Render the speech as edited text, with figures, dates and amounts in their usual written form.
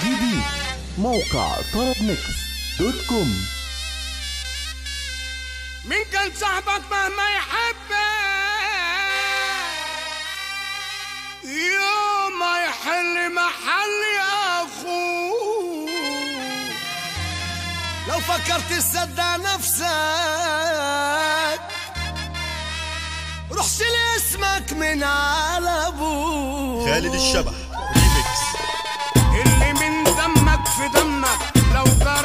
جديد. موقع طرب ميكس دوت كوم. مين كان صاحبك مهما يحبك يوم ما يحل محل اخوه؟ لو فكرت تصدق نفسك روح شيل اسمك من على ابوه. خالد الشبح ريميكس. اللي من دمك في دمك لو كان